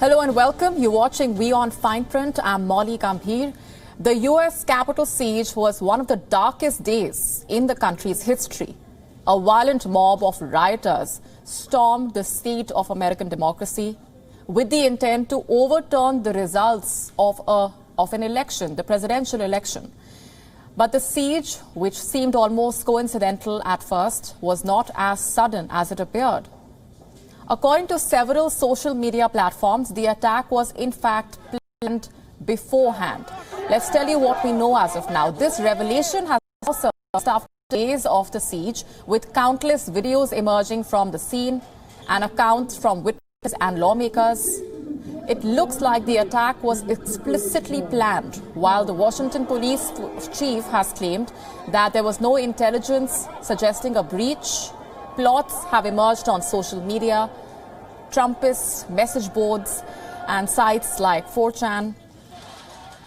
Hello and welcome. You're watching WION Fine Print. I'm Molly Gambhir. The U.S. Capitol siege was one of the darkest days in the country's history. A violent mob of rioters stormed the seat of American democracy with the intent to overturn the results of an election, the presidential election. But the siege, which seemed almost coincidental at first, was not as sudden as it appeared. According to several social media platforms, the attack was in fact planned beforehand. Let's tell you what we know as of now. This revelation has also surfaced after days of the siege, with countless videos emerging from the scene and accounts from witnesses and lawmakers. It looks like the attack was explicitly planned, while the Washington police chief has claimed that there was no intelligence suggesting a breach. Plots have emerged on social media, Trumpist message boards and sites like 4chan.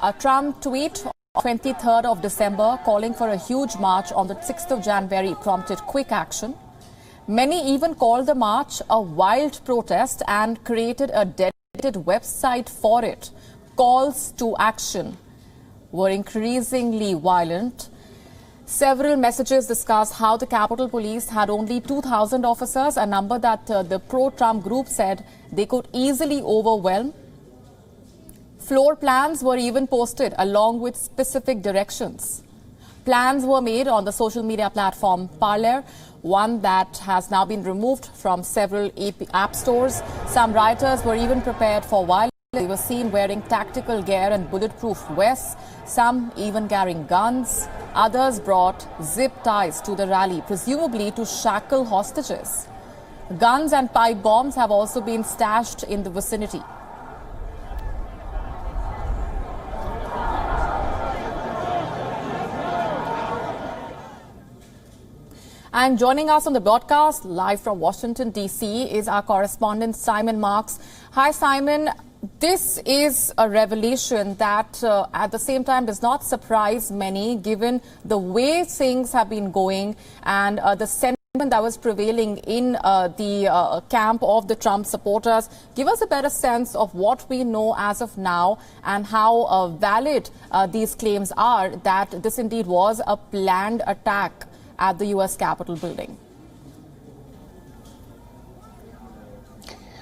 A Trump tweet on 23rd of December calling for a huge march on the 6th of January prompted quick action. Many even called the march a wild protest and created a dedicated website for it. Calls to action were increasingly violent. Several messages discussed how the Capitol Police had only 2,000 officers, a number that the pro-Trump group said they could easily overwhelm. Floor plans were even posted along with specific directions. Plans were made on the social media platform Parler, one that has now been removed from several app stores. Some rioters were even prepared for violence. They were seen wearing tactical gear and bulletproof vests, some even carrying guns. Others brought zip ties to the rally, presumably to shackle hostages. Guns and pipe bombs have also been stashed in the vicinity. And joining us on the broadcast live from Washington, D.C. is our correspondent Simon Marks. Hi, Simon. This is a revelation that at the same time does not surprise many, given the way things have been going and the sentiment that was prevailing in the camp of the Trump supporters. Give us a better sense of what we know as of now and how valid these claims are that this indeed was a planned attack at the U.S. Capitol building.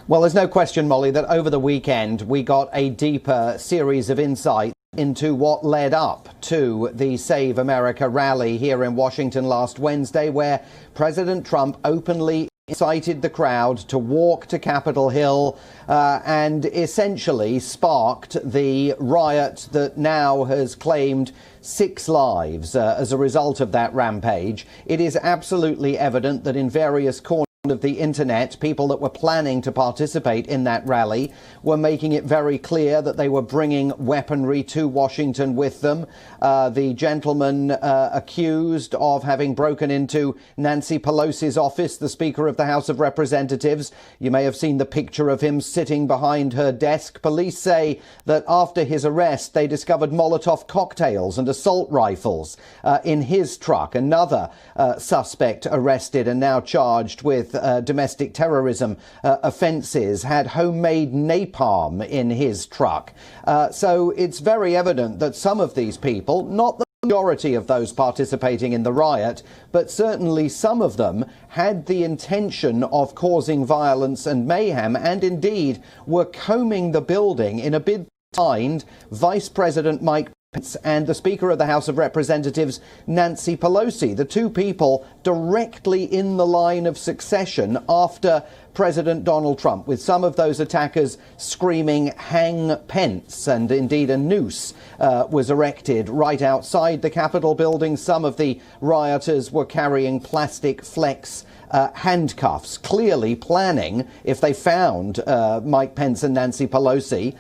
Well, there's no question, Molly, that over the weekend we got a deeper series of insight into what led up to the Save America rally here in Washington last Wednesday, where President Trump openly incited the crowd to walk to Capitol Hill and essentially sparked the riot that now has claimed 6 lives as a result of that rampage. It is absolutely evident that in various corners of the internet, people that were planning to participate in that rally were making it very clear that they were bringing weaponry to Washington with them. The gentleman accused of having broken into Nancy Pelosi's office, the Speaker of the House of Representatives. You may have seen the picture of him sitting behind her desk. Police say that after his arrest, they discovered Molotov cocktails and assault rifles in his truck. Another suspect arrested and now charged with domestic terrorism offences had homemade napalm in his truck. So it's very evident that some of these people, not the majority of those participating in the riot, but certainly some of them had the intention of causing violence and mayhem, and indeed were combing the building in a bid to find Vice President Mike Pence and the Speaker of the House of Representatives, Nancy Pelosi, the two people directly in the line of succession after President Donald Trump, with some of those attackers screaming, "Hang Pence," and indeed a noose was erected right outside the Capitol building. Some of the rioters were carrying plastic flex handcuffs, clearly planning, if they found Mike Pence and Nancy Pelosi,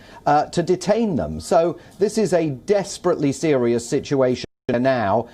to detain them. So this is a desperately serious situation now.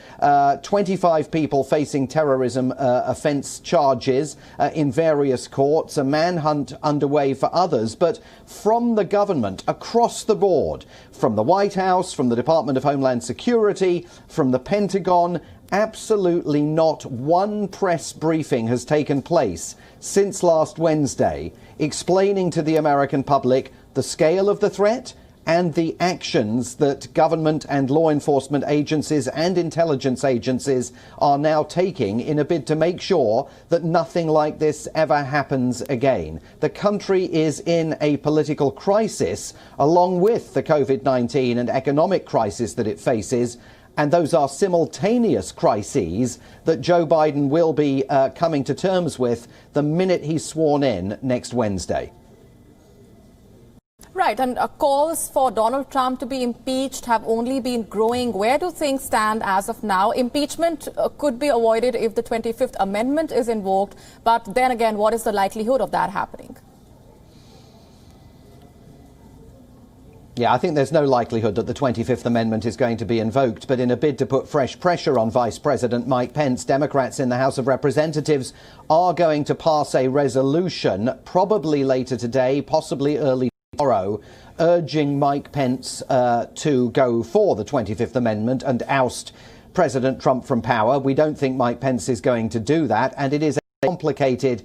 25 people facing terrorism offence charges in various courts, a manhunt underway for others. But from the government across the board, from the White House, from the Department of Homeland Security, from the Pentagon, absolutely not one press briefing has taken place since last Wednesday explaining to the American public the scale of the threat and the actions that government and law enforcement agencies and intelligence agencies are now taking in a bid to make sure that nothing like this ever happens again. The country is in a political crisis along with the COVID-19 and economic crisis that it faces. And those are simultaneous crises that Joe Biden will be coming to terms with the minute he's sworn in next Wednesday. Right, and calls for Donald Trump to be impeached have only been growing. Where do things stand as of now? Impeachment could be avoided if the 25th Amendment is invoked, but then again, what is the likelihood of that happening? Yeah, I think there's no likelihood that the 25th Amendment is going to be invoked, but in a bid to put fresh pressure on Vice President Mike Pence, Democrats in the House of Representatives are going to pass a resolution, probably later today, possibly early tomorrow, urging Mike Pence to go for the 25th Amendment and oust President Trump from power. We don't think Mike Pence is going to do that, and it is a complicated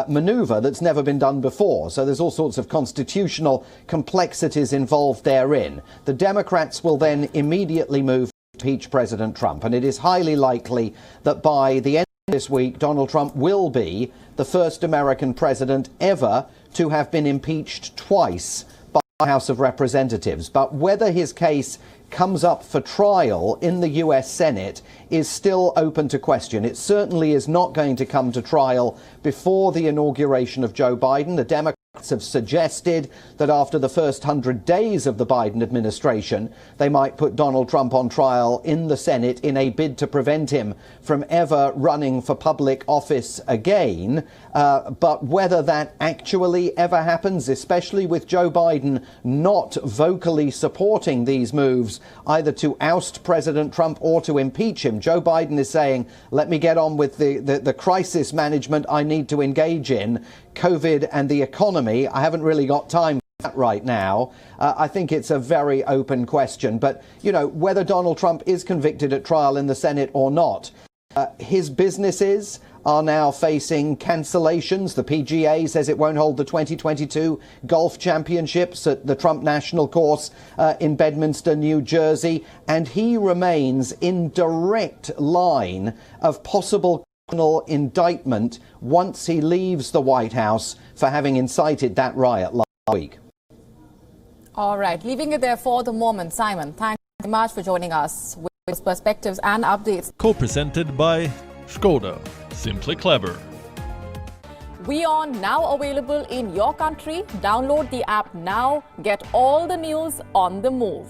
maneuver that's never been done before. So there's all sorts of constitutional complexities involved therein. The Democrats will then immediately move to impeach President Trump, and it is highly likely that by the end of this week, Donald Trump will be the first American president ever to have been impeached twice by the House of Representatives. But whether his case comes up for trial in the US Senate is still open to question. It certainly is not going to come to trial before the inauguration of Joe Biden. The Democrats have suggested that after the first 100 days of the Biden administration, they might put Donald Trump on trial in the Senate in a bid to prevent him from ever running for public office again. But whether that actually ever happens, especially with Joe Biden not vocally supporting these moves, either to oust President Trump or to impeach him, Joe Biden is saying, let me get on with the crisis management I need to engage in. COVID and the economy, I haven't really got time for that right now. I think it's a very open question. But, you know, whether Donald Trump is convicted at trial in the Senate or not, his businesses are now facing cancellations. The PGA says it won't hold the 2022 golf championships at the Trump National Course in Bedminster, New Jersey. And he remains in direct line of possible criminal indictment once he leaves the White House for having incited that riot last week. All right, leaving it there for the moment. Simon, thank you very much for joining us with his perspectives and updates. Co-presented by Skoda. Simply clever. WION now available in your country. Download the app now. Get all the news on the move.